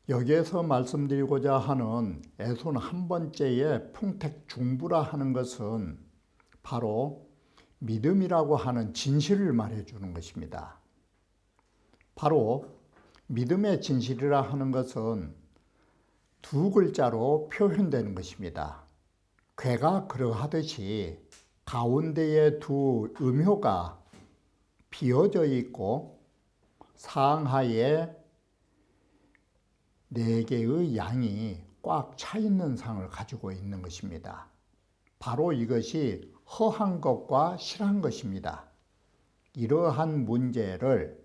여기에서 말씀드리고자 하는 애손 한 번째의 풍택중부라 하는 것은 바로 믿음이라고 하는 진실을 말해주는 것입니다. 바로 믿음의 진실이라 하는 것은 두 글자로 표현되는 것입니다. 괴가 그러하듯이 가운데에 두 음효가 비어져 있고 상하에 네 개의 양이 꽉 차 있는 상을 가지고 있는 것입니다. 바로 이것이 허한 것과 실한 것입니다. 이러한 문제를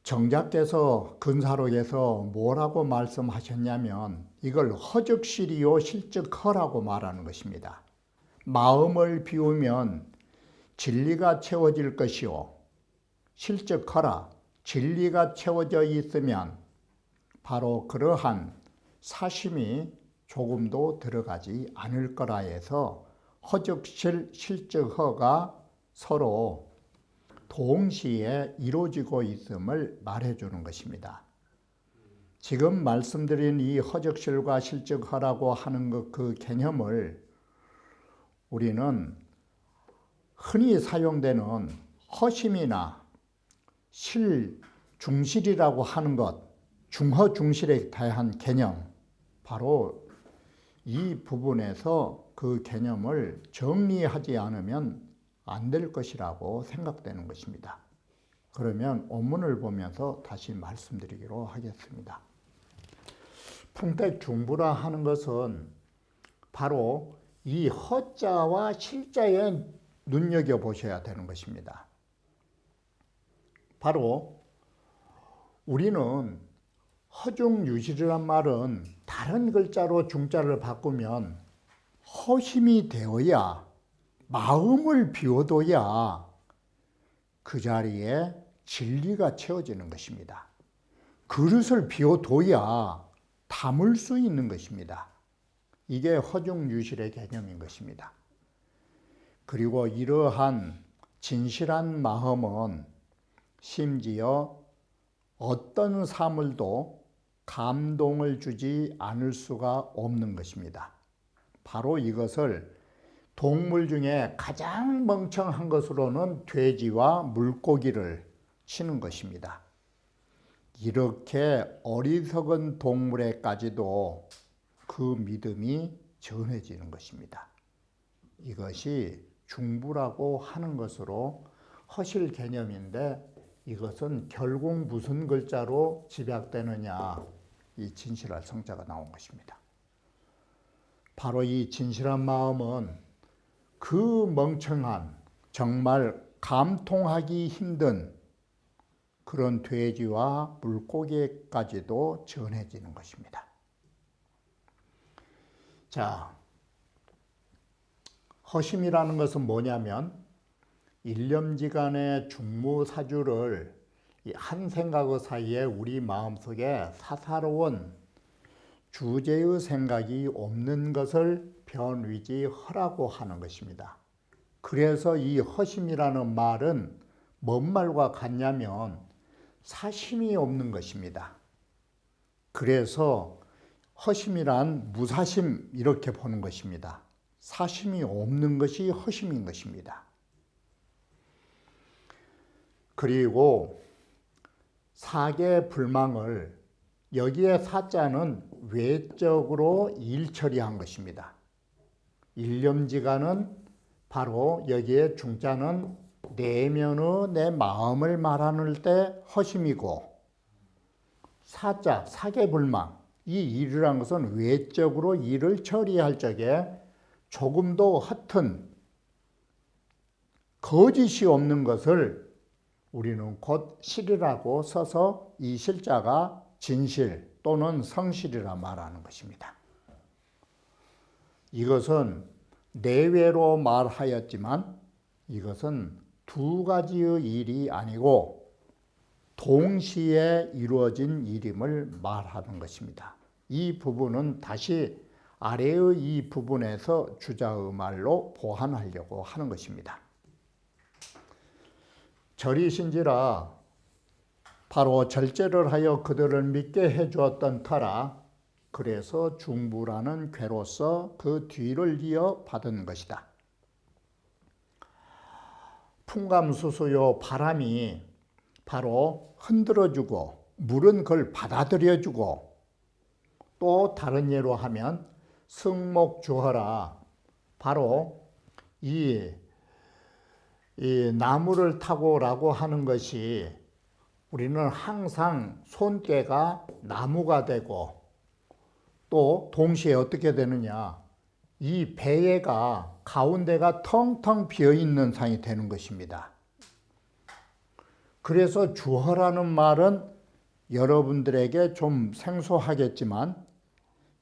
정자께서 근사록에서 뭐라고 말씀하셨냐면 이걸 허즉실이요 실즉허라고 말하는 것입니다. 마음을 비우면 진리가 채워질 것이요 실즉허라, 진리가 채워져 있으면 바로 그러한 사심이 조금도 들어가지 않을 거라 해서 허즉실, 실즉허가 서로 동시에 이루어지고 있음을 말해주는 것입니다. 지금 말씀드린 이 허즉실과 실즉허라고 하는 그 개념을 우리는 흔히 사용되는 허심이나 중실이라고 하는 것, 중허중실에 대한 개념, 바로 이 부분에서 그 개념을 정리하지 않으면 안 될 것이라고 생각되는 것입니다. 그러면 원문을 보면서 다시 말씀드리기로 하겠습니다. 풍택중부라 하는 것은 바로 이 허자와 실자에 눈여겨보셔야 되는 것입니다. 바로 우리는 허중유실이란 말은 다른 글자로 중자를 바꾸면 허심이 되어야 마음을 비워둬야 그 자리에 진리가 채워지는 것입니다. 그릇을 비워둬야 담을 수 있는 것입니다. 이게 허중유실의 개념인 것입니다. 그리고 이러한 진실한 마음은 심지어 어떤 사물도 감동을 주지 않을 수가 없는 것입니다. 바로 이것을 동물 중에 가장 멍청한 것으로는 돼지와 물고기를 치는 것입니다. 이렇게 어리석은 동물에까지도 그 믿음이 전해지는 것입니다. 이것이 중부라고 하는 것으로 허실 개념인데 이것은 결국 무슨 글자로 집약되느냐, 이 진실할 성자가 나온 것입니다. 바로 이 진실한 마음은 그 멍청한 정말 감통하기 힘든 그런 돼지와 물고기까지도 전해지는 것입니다. 자, 허심이라는 것은 뭐냐면 일념지간의 중무사주를 한 생각의 사이에 우리 마음속에 사사로운 주제의 생각이 없는 것을 변위지허라고 하는 것입니다. 그래서 이 허심이라는 말은 뭔 말과 같냐면 사심이 없는 것입니다. 그래서 허심이란 무사심 이렇게 보는 것입니다. 사심이 없는 것이 허심인 것입니다. 그리고 사계 불망을 여기에 사자는 외적으로 일처리한 것입니다. 일념지간은 바로 여기에 중자는 내면의 내 마음을 말하는 때 허심이고 사자, 사계불망 이 일이라는 것은 외적으로 일을 처리할 적에 조금도 허튼 거짓이 없는 것을 우리는 곧 실이라고 써서 이 실자가 진실 또는 성실이라 말하는 것입니다. 이것은 내외로 말하였지만 이것은 두 가지의 일이 아니고 동시에 이루어진 일임을 말하는 것입니다. 이 부분은 다시 아래의 이 부분에서 주자의 말로 보완하려고 하는 것입니다. 절이신지라 바로 절제를 하여 그들을 믿게 해주었던 터라 그래서 중부라는 괴로서 그 뒤를 이어 받은 것이다. 풍감수수요 바람이 바로 흔들어주고 물은 그걸 받아들여주고 또 다른 예로 하면 승목주허라 바로 이 나무를 타고라고 하는 것이 우리는 항상 손께가 나무가 되고 또 동시에 어떻게 되느냐 이 배에가 가운데가 텅텅 비어있는 상이 되는 것입니다. 그래서 주허라는 말은 여러분들에게 좀 생소하겠지만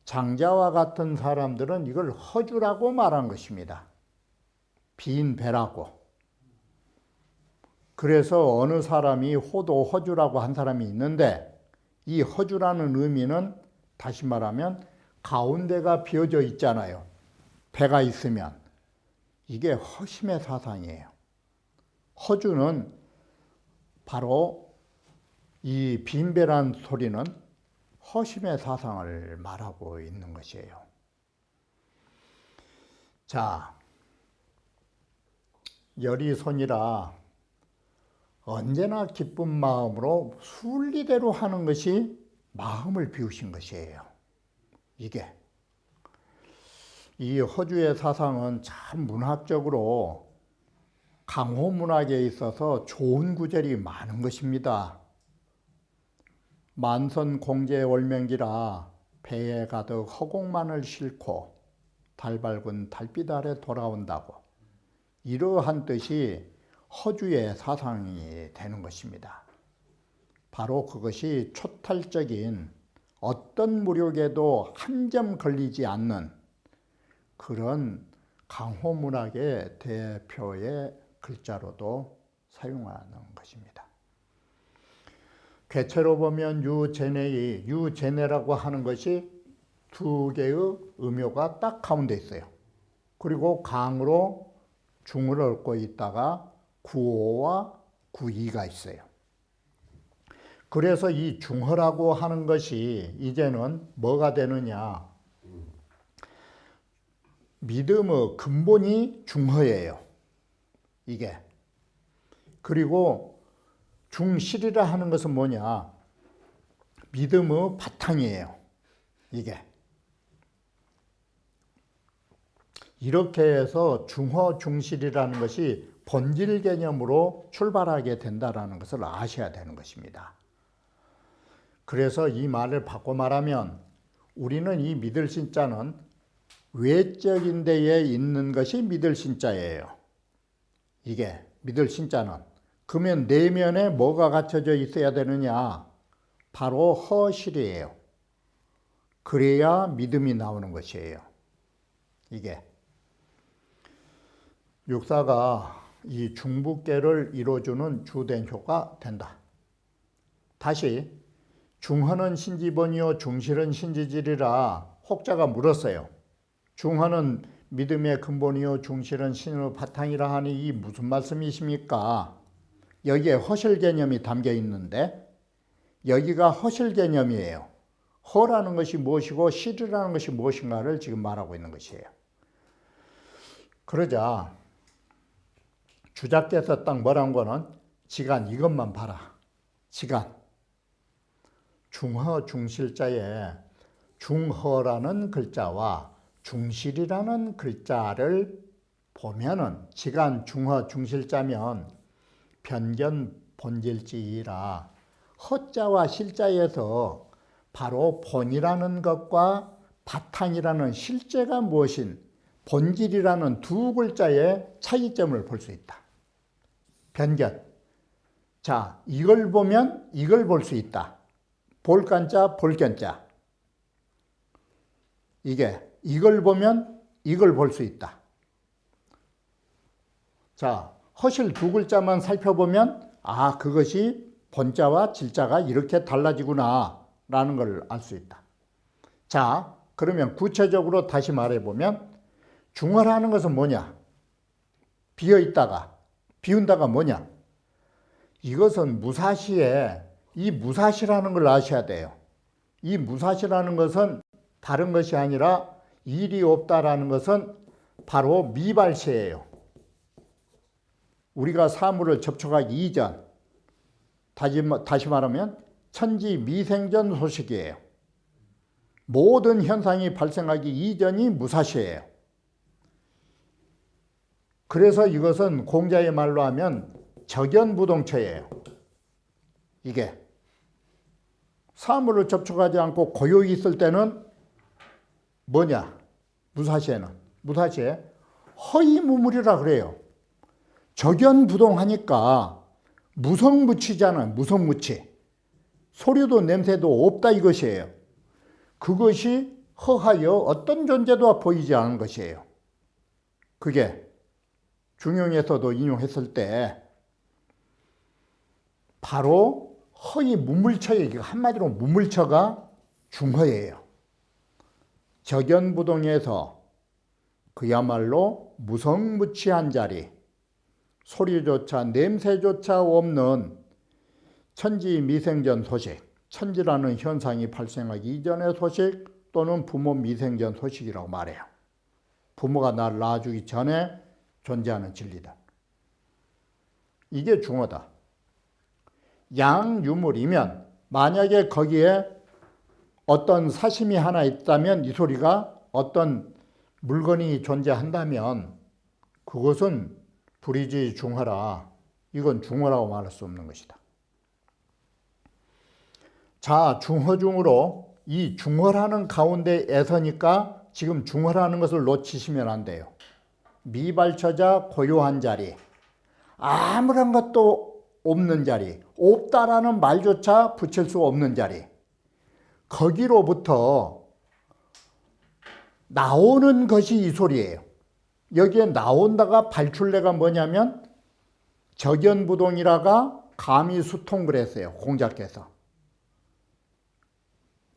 장자와 같은 사람들은 이걸 허주라고 말한 것입니다. 빈 배라고. 그래서 어느 사람이 호도 허주라고 한 사람이 있는데 이 허주라는 의미는 다시 말하면 가운데가 비어져 있잖아요. 배가 있으면 이게 허심의 사상이에요. 허주는 바로 이 빈배란 소리는 허심의 사상을 말하고 있는 것이에요. 자, 열이손이라 언제나 기쁜 마음으로 순리대로 하는 것이 마음을 비우신 것이에요. 이게 이 허주의 사상은 참 문학적으로 강호 문학에 있어서 좋은 구절이 많은 것입니다. 만선 공제 월명기라 배에 가득 허공만을 싣고 달 밝은 달빛 아래 돌아온다고 이러한 뜻이 허주의 사상이 되는 것입니다. 바로 그것이 초탈적인 어떤 무력에도 한 점 걸리지 않는 그런 강호 문학의 대표의 글자로도 사용하는 것입니다. 궤체로 보면 유제네라고 하는 것이 두 개의 음요가 딱 가운데 있어요. 그리고 강으로 중을 얹고 있다가 구오와 구이가 있어요. 그래서 이 중허라고 하는 것이 이제는 뭐가 되느냐? 믿음의 근본이 중허예요. 이게. 그리고 중실이라 하는 것은 뭐냐? 믿음의 바탕이에요. 이게. 이렇게 해서 중허, 중실이라는 것이 본질 개념으로 출발하게 된다는 것을 아셔야 되는 것입니다. 그래서 이 말을 바꿔 말하면 우리는 이 믿을 신자는 외적인 데에 있는 것이 믿을 신자예요. 이게 믿을 신자는. 그러면 내면에 뭐가 갖춰져 있어야 되느냐? 바로 허실이에요. 그래야 믿음이 나오는 것이에요. 이게. 육사가 이 중부계를 이루어주는 주된 효가 된다. 다시 중허는 신지본이요 중실은 신지질이라 혹자가 물었어요. 중허는 믿음의 근본이요 중실은 신의 바탕이라 하니 이 무슨 말씀이십니까? 여기에 허실 개념이 담겨 있는데 여기가 허실 개념이에요. 허라는 것이 무엇이고 실이라는 것이 무엇인가를 지금 말하고 있는 것이에요. 그러자 주작께서 딱 뭐란 거는 지간 이것만 봐라. 지간. 중허 중실자에 중허라는 글자와 중실이라는 글자를 보면은 지간 중허 중실자면 변견 본질지이라 허자와 실자에서 바로 본이라는 것과 바탕이라는 실제가 무엇인 본질이라는 두 글자의 차이점을 볼 수 있다. 변견. 자, 이걸 보면 이걸 볼 수 있다. 볼간자, 볼견자. 이게 이걸 보면 이걸 볼 수 있다. 자, 허실 두 글자만 살펴보면 아, 그것이 본자와 질자가 이렇게 달라지구나 라는 걸 알 수 있다. 자, 그러면 구체적으로 다시 말해보면 중화라는 것은 뭐냐? 비어있다가, 비운다가 뭐냐? 이것은 무사시에 이 무사시라는 걸 아셔야 돼요. 이 무사시라는 것은 다른 것이 아니라 일이 없다라는 것은 바로 미발시예요. 우리가 사물을 접촉하기 이전, 다시 말하면 천지미생전 소식이에요. 모든 현상이 발생하기 이전이 무사시예요. 그래서 이것은 공자의 말로 하면 적연부동처예요. 이게 사물을 접촉하지 않고 고요히 있을 때는 뭐냐? 무사시에 허위무물이라 그래요. 적연부동하니까 무성무치잖아요. 무성무치. 소리도 냄새도 없다 이것이에요. 그것이 허하여 어떤 존재도 보이지 않은 것이에요. 그게 중용에서도 인용했을 때 바로 허위 무물처예요. 한마디로 무물처가 중허예요. 적연부동에서 그야말로 무성무치한 자리, 소리조차 냄새조차 없는 천지미생전 소식, 천지라는 현상이 발생하기 이전의 소식 또는 부모 미생전 소식이라고 말해요. 부모가 나를 낳아주기 전에 존재하는 진리다. 이게 중어다. 양유물이면 만약에 거기에 어떤 사심이 하나 있다면 이 소리가 어떤 물건이 존재한다면 그것은 불이지 중허라. 이건 중허라고 말할 수 없는 것이다. 자, 중허중으로 이 중허라는 가운데에서니까 지금 중허라는 것을 놓치시면 안 돼요. 미발처자 고요한 자리, 아무런 것도 없는 자리, 없다라는 말조차 붙일 수 없는 자리, 거기로부터 나오는 것이 이 소리예요. 여기에 나온다가 발출례가 뭐냐면 적연부동이라가 감이수통 그랬어요. 공자께서.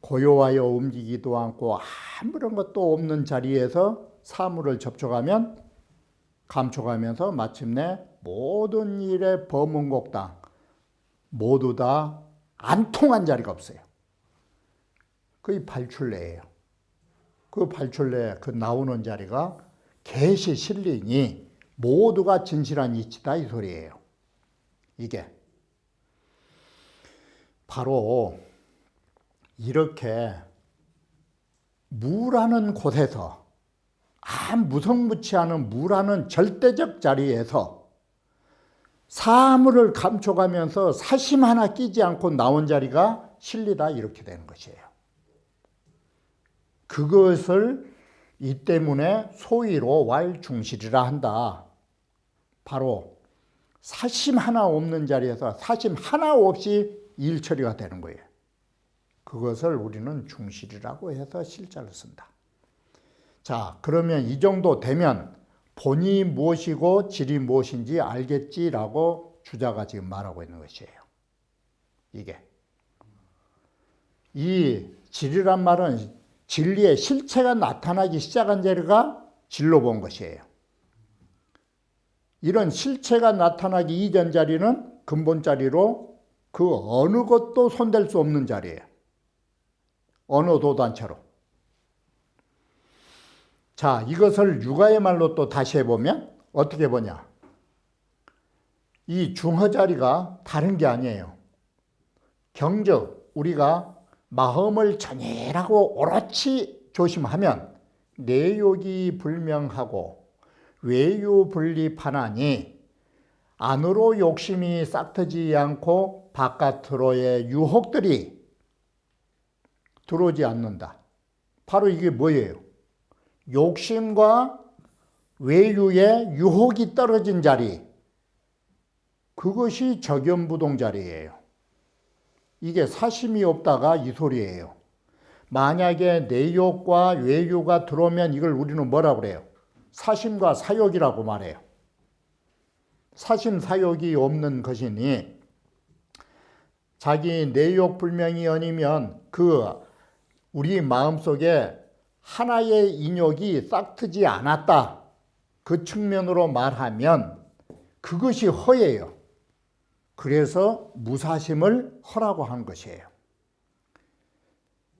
고요하여 움직이지도 않고 아무런 것도 없는 자리에서 사물을 접촉하면 감촉하면서 마침내 모든 일의 범응곡당 모두 다 안 통한 자리가 없어요. 그게 발출례예요. 그 발출례, 그 나오는 자리가 계시 실리니 모두가 진실한 이치다 이 소리예요. 이게 바로 이렇게 무라는 곳에서 무성무치하는 무라는 절대적 자리에서 사물을 감춰가면서 사심 하나 끼지 않고 나온 자리가 실리다 이렇게 되는 것이에요. 그것을 이 때문에 소위로 왈중실이라 한다. 바로 사심 하나 없는 자리에서 사심 하나 없이 일 처리가 되는 거예요. 그것을 우리는 중실이라고 해서 실자를 쓴다. 자, 그러면 이 정도 되면 본이 무엇이고 질이 무엇인지 알겠지라고 주자가 지금 말하고 있는 것이에요. 이게. 이 질이란 말은 진리의 실체가 나타나기 시작한 자리가 질로 본 것이에요. 이런 실체가 나타나기 이전 자리는 근본 자리로 그 어느 것도 손댈 수 없는 자리예요. 어느 도단처로. 자, 이것을 육아의 말로 또 다시 해보면 어떻게 보냐. 이 중허 자리가 다른 게 아니에요. 경적, 우리가 마음을 전일하고 옳지 조심하면 내욕이 불명하고 외유분립하나니 안으로 욕심이 싹트지 않고 바깥으로의 유혹들이 들어오지 않는다. 바로 이게 뭐예요? 욕심과 외유의 유혹이 떨어진 자리, 그것이 적연부동 자리예요. 이게 사심이 없다가 이 소리예요. 만약에 내욕과 외유가 들어오면 이걸 우리는 뭐라고 그래요? 사심과 사욕이라고 말해요. 사심사욕이 없는 것이니 자기 내욕 불명이 아니면 그 우리 마음속에 하나의 인욕이 싹트지 않았다. 그 측면으로 말하면 그것이 허예요. 그래서 무사심을 허라고 한 것이에요.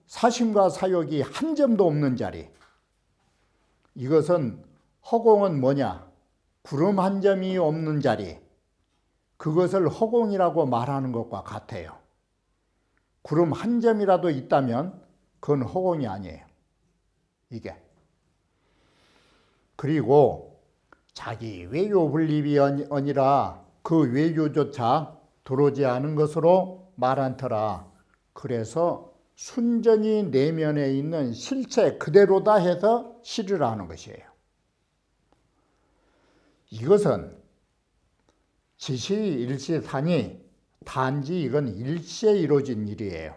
사심과 사욕이 한 점도 없는 자리. 이것은 허공은 뭐냐? 구름 한 점이 없는 자리. 그것을 허공이라고 말하는 것과 같아요. 구름 한 점이라도 있다면 그건 허공이 아니에요. 이게. 그리고 자기 외유 분립이 아니라 그 외유조차 들어오지 않은 것으로 말한터라. 그래서 순전히 내면에 있는 실체 그대로다 해서 시를 하는 것이에요. 이것은 지시일시사니 단지 이건 일시에 이루어진 일이에요.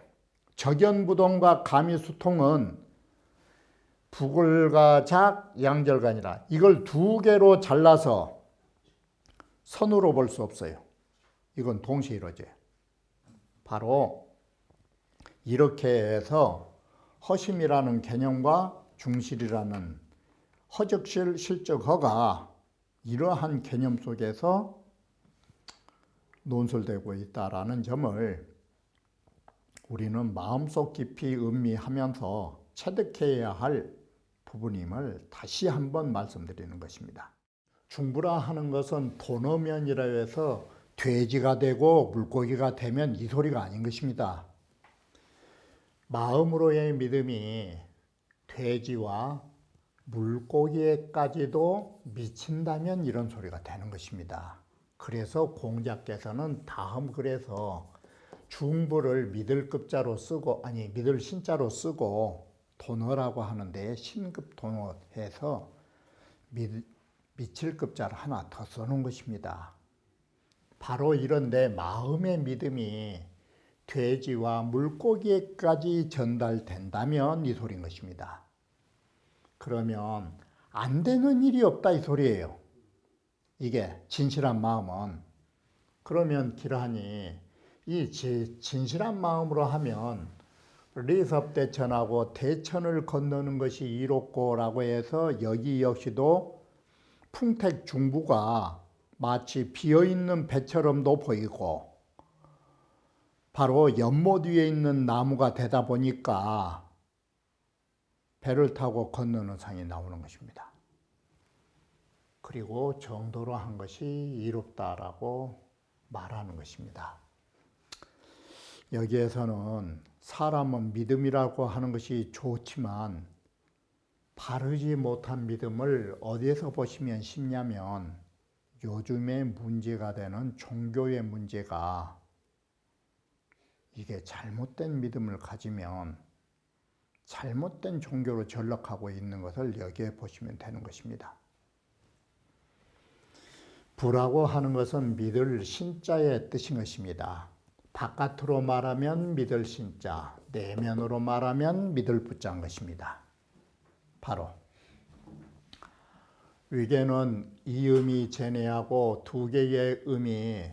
적연부동과 가미수통은 부글과 양절간이라 이걸 두 개로 잘라서 선으로 볼 수 없어요. 이건 동시에 이루어져요. 바로 이렇게 해서 허심이라는 개념과 중실이라는 허적실, 실적허가 이러한 개념 속에서 논설되고 있다라는 점을 우리는 마음속 깊이 음미하면서 체득해야 할 부분임을 다시 한번 말씀드리는 것입니다. 중부라 하는 것은 도너면이라 해서 돼지가 되고 물고기가 되면 이 소리가 아닌 것입니다. 마음으로의 믿음이 돼지와 물고기에까지도 미친다면 이런 소리가 되는 것입니다. 그래서 공자께서는 다음 글에서 중부를 믿을 급자로 쓰고 믿을 신자로 쓰고 도너라고 하는데 신급 도너해서 미칠 급자를 하나 더 써놓은 것입니다. 바로 이런 내 마음의 믿음이 돼지와 물고기에까지 전달된다면 이 소리인 것입니다. 그러면 안 되는 일이 없다 이 소리예요. 이게 진실한 마음은. 그러면 기라하니 이 진실한 마음으로 하면 리섭대천하고 대천을 건너는 것이 이롭고라고 해서 여기 역시도 풍택중부가 마치 비어있는 배처럼도 보이고 바로 연못 위에 있는 나무가 되다 보니까 배를 타고 건너는 상이 나오는 것입니다. 그리고 정도로 한 것이 이롭다라고 말하는 것입니다. 여기에서는 사람은 믿음이라고 하는 것이 좋지만 바르지 못한 믿음을 어디에서 보시면 쉽냐면 요즘에 문제가 되는 종교의 문제가 이게 잘못된 믿음을 가지면 잘못된 종교로 전락하고 있는 것을 여기에 보시면 되는 것입니다. 부라고 하는 것은 믿을 신자의 뜻인 것입니다. 바깥으로 말하면 믿을 신자, 내면으로 말하면 믿을 부자인 것입니다. 바로 위계는 이 음이 제내하고 두 개의 음이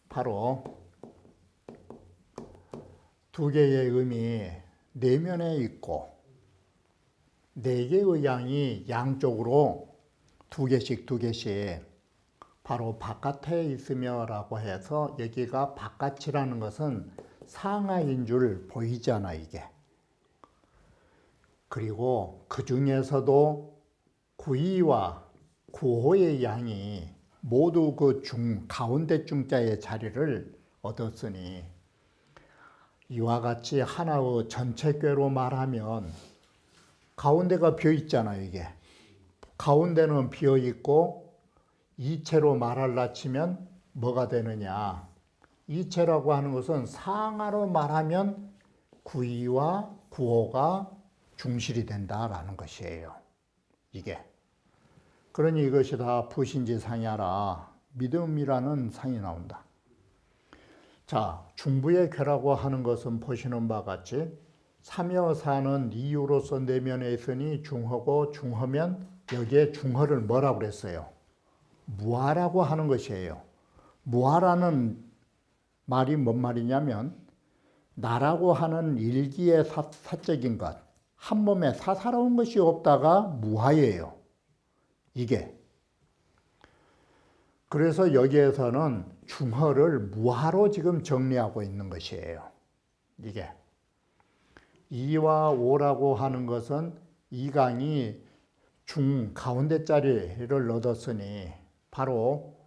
바로 두 개의 음이 내면에 있고 네 개의 양이 양쪽으로 두 개씩 바로 바깥에 있으며라고 해서 여기가 바깥이라는 것은 상하인 줄 보이잖아 이게. 그리고 그 중에서도 구이와 구호의 양이 모두 그 가운데 중자의 자리를 얻었으니 이와 같이 하나의 전체궤로 말하면 가운데가 비어 있잖아요 이게. 가운데는 비어 있고 이체로 말할라 치면 뭐가 되느냐. 이체라고 하는 것은 상하로 말하면 구이와 구호가 중실이 된다라는 것이에요. 이게. 그러니 이것이 다 부신지상이하라. 믿음이라는 상이 나온다. 자, 중부의 궤라고 하는 것은 보시는 바와 같이 삼여사는 이유로서 내면에 있으니 중허고 중허면 여기에 중허를 뭐라고 그랬어요? 무아라고 하는 것이에요. 무아라는 말이 뭔 말이냐면 나라고 하는 일기의 사적인 것, 한 몸에 사사로운 것이 없다가 무아예요. 이게. 그래서 여기에서는 중허를 무아로 지금 정리하고 있는 것이에요. 이게. 이와 오라고 하는 것은 이강이 중 가운데 자리를 얻었으니 바로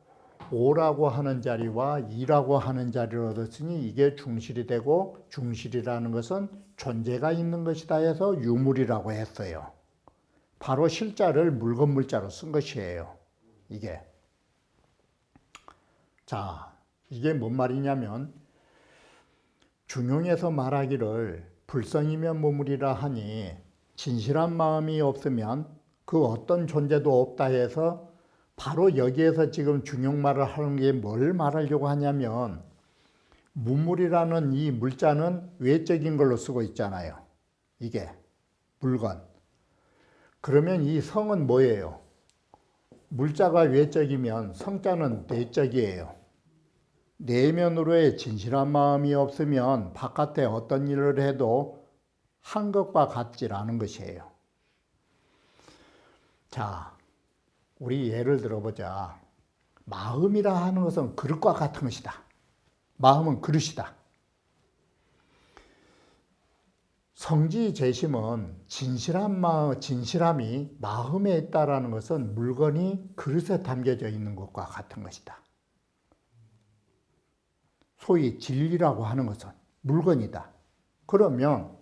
오라고 하는 자리와 이라고 하는 자리를 얻었으니 이게 중실이 되고, 중실이라는 것은 존재가 있는 것이다 해서 유물이라고 했어요. 바로 실자를 물건물자로 쓴 것이에요. 이게. 자, 이게 뭔 말이냐면 중용에서 말하기를 불성이면 무물이라 하니 진실한 마음이 없으면 그 어떤 존재도 없다 해서 바로 여기에서 지금 중용말을 하는 게 뭘 말하려고 하냐면 무물이라는 이 물자는 외적인 걸로 쓰고 있잖아요. 이게 물건. 그러면 이 성은 뭐예요? 물자가 외적이면 성자는 내적이에요. 내면으로의 진실한 마음이 없으면 바깥에 어떤 일을 해도 한 것과 같질 않은 것이에요. 자, 우리 예를 들어보자. 마음이라 하는 것은 그릇과 같은 것이다. 마음은 그릇이다. 성지재심은 진실함이 마음에 있다라는 것은 물건이 그릇에 담겨져 있는 것과 같은 것이다. 소위 진리라고 하는 것은 물건이다. 그러면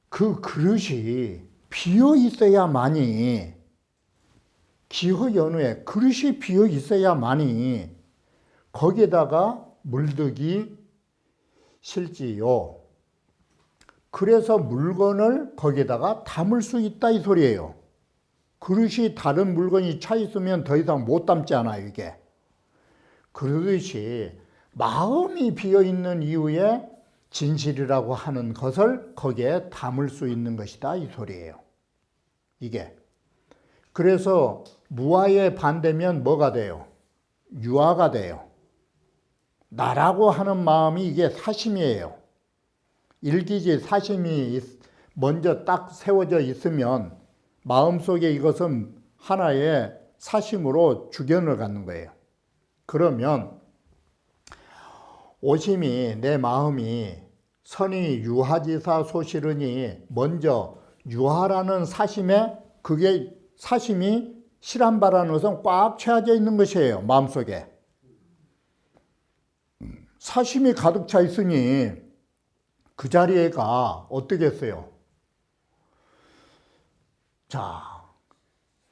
그 그릇이 비어 있어야만이, 기허연후에 그릇이 비어 있어야만이 거기에다가 물득이 실지요. 그래서 물건을 거기에다가 담을 수 있다 이 소리예요. 그릇이 다른 물건이 차 있으면 더 이상 못 담지 않아요, 이게. 그러듯이 마음이 비어 있는 이후에 진실이라고 하는 것을 거기에 담을 수 있는 것이다 이 소리예요. 이게. 그래서 무아의 반대면 뭐가 돼요? 유아가 돼요. 나라고 하는 마음이 이게 사심이에요. 일기지 사심이 먼저 딱 세워져 있으면 마음속에 이것은 하나의 사심으로 주견을 갖는 거예요. 그러면 오심이 내 마음이 선이 유하지사 소실으니 먼저 유하라는 사심에 그게 사심이 실한바라는 것은 꽉 채워져 있는 것이에요. 마음속에. 사심이 가득 차 있으니 그 자리에가 어떻겠어요? 자,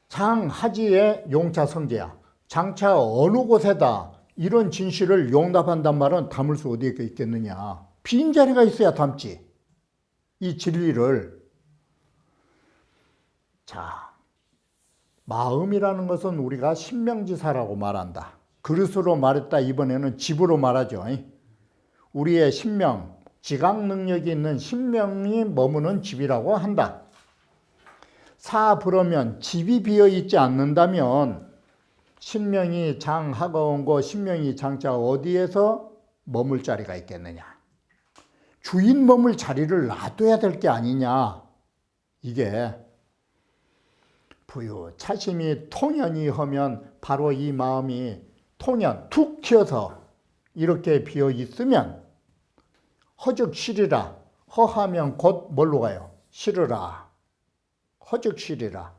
장하지의 용차 성제야. 장차 어느 곳에다 이런 진실을 용납한단 말은 담을 수 어디에 있겠느냐. 빈자리가 있어야 담지. 이 진리를. 자, 마음이라는 것은 우리가 신명지사라고 말한다. 그릇으로 말했다 이번에는 집으로 말하죠. 우리의 신명, 지각 능력이 있는 신명이 머무는 집이라고 한다. 그러면 집이 비어있지 않는다면 신명이 장하가 온 거 신명이 장자 어디에서 머물 자리가 있겠느냐. 주인 머물 자리를 놔둬야 될 게 아니냐. 이게 부유 차심이 통연이 하면 바로 이 마음이 통연 툭 튀어서 이렇게 비어 있으면 허즉 실이라. 허하면 곧 뭘로 가요? 실으라. 허즉 실이라.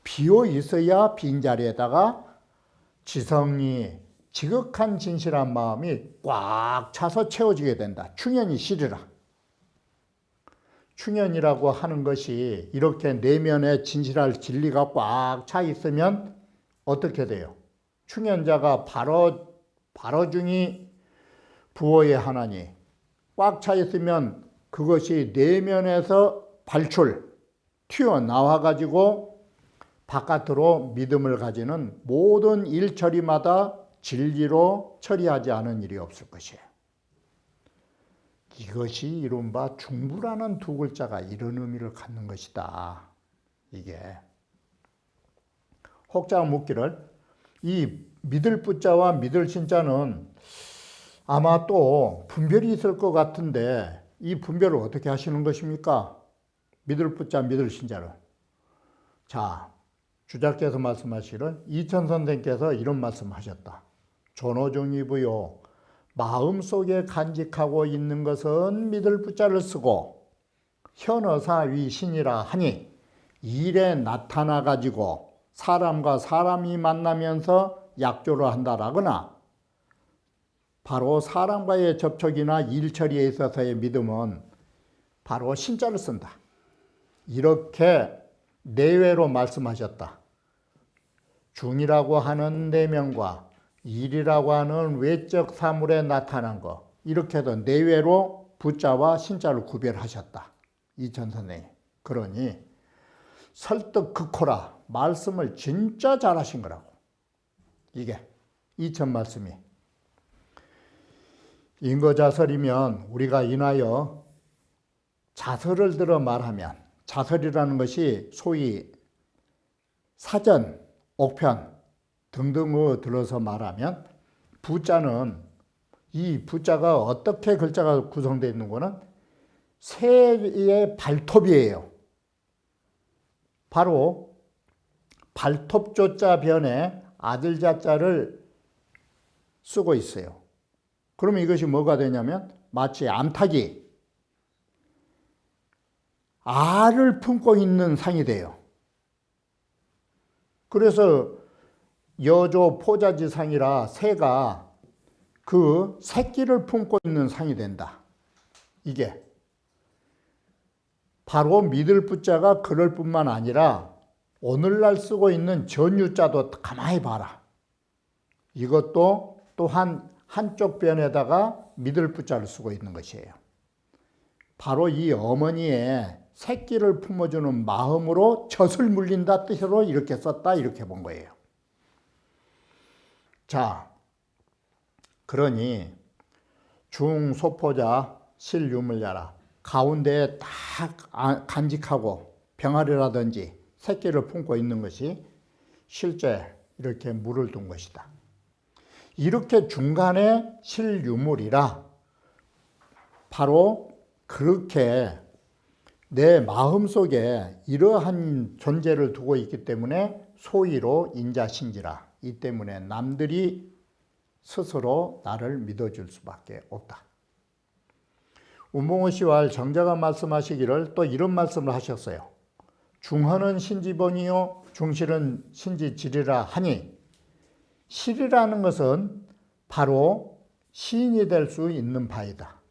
비어 있어야 빈자리에다가 지성이 지극한 진실한 마음이 꽉 차서 채워지게 된다. 충연이 실이라. 충연이라고 하는 것이 이렇게 내면에 진실할 진리가 꽉 차 있으면 어떻게 돼요? 충연자가 바로중이 부어의 하나니 꽉 차 있으면 그것이 내면에서 튀어나와 가지고 바깥으로 믿음을 가지는 모든 일 처리마다 진리로 처리하지 않은 일이 없을 것이에요. 이것이 이른바 중부라는 두 글자가 이런 의미를 갖는 것이다. 이게 혹자가 묻기를 이 믿을 부자와 믿을 신자는 아마 또 분별이 있을 것 같은데 이 분별을 어떻게 하시는 것입니까? 믿을 부자, 믿을 신자를. 자, 주자께서 말씀하시기를 이천 선생께서 이런 말씀하셨다. 존호중이부요. 마음속에 간직하고 있는 것은 믿을 부자를 쓰고 현어사 위 신이라 하니 일에 나타나 가지고 사람과 사람이 만나면서 약조를 한다라거나 바로 사람과의 접촉이나 일처리에 있어서의 믿음은 바로 신자를 쓴다. 이렇게 내외로 말씀하셨다. 중이라고 하는 내면과 일이라고 하는 외적 사물에 나타난 것, 이렇게 해서 내외로 부자와 신자를 구별하셨다. 이천 선생님. 그러니 설득 극호라 말씀을 진짜 잘하신 거라고. 이게 이천 말씀이. 인거자설이면 우리가 인하여 자설을 들어 말하면, 자설이라는 것이 소위 사전, 옥편 등등을 들어서 말하면 부자는 이 부자가 어떻게 글자가 구성되어 있는 거는 새의 발톱이에요. 바로 발톱조자 변에 아들자자를 쓰고 있어요. 그러면 이것이 뭐가 되냐면 마치 암탉이 알을 품고 있는 상이 돼요. 그래서 여조 포자지 상이라 새가 그 새끼를 품고 있는 상이 된다. 이게 바로 믿을 부자가 그럴 뿐만 아니라 오늘날 쓰고 있는 전유자도 가만히 봐라. 이것도 또한 한쪽 변에다가 믿을 부자를 쓰고 있는 것이에요. 바로 이 어머니의 새끼를 품어주는 마음으로 젖을 물린다 뜻으로 이렇게 썼다, 이렇게 본 거예요. 자, 그러니 중소포자 실유물야라 가운데에 딱 간직하고 병아리라든지 새끼를 품고 있는 것이 실제 이렇게 물을 둔 것이다. 이렇게 중간에 실유물이라 바로 그렇게 내 마음속에 이러한 존재를 두고 있기 때문에 소위로 인자신지라. 이 때문에 남들이 스스로 나를 믿어줄 수밖에 없다. 운봉호 씨와 정자가 말씀하시기를 또 이런 말씀을 하셨어요. 중헌은 신지본이요 중실은 신지질이라 하니 실이라는 것은 바로 시인이 될 수 있는 바이다.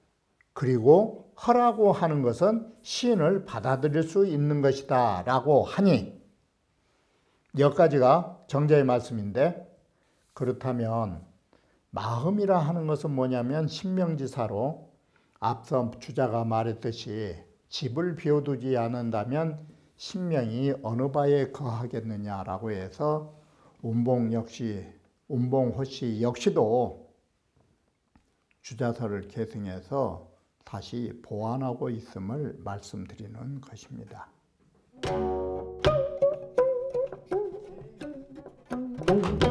그리고 허라고 하는 것은 시인을 받아들일 수 있는 것이다 라고 하니 여기까지가 정자의 말씀인데, 그렇다면 마음이라 하는 것은 뭐냐면 신명지사로 앞서 주자가 말했듯이 집을 비워두지 않는다면 신명이 어느 바에 거하겠느냐라고 해서 운봉호 씨 역시도 주자설을 계승해서 다시 보완하고 있음을 말씀드리는 것입니다. Thank you.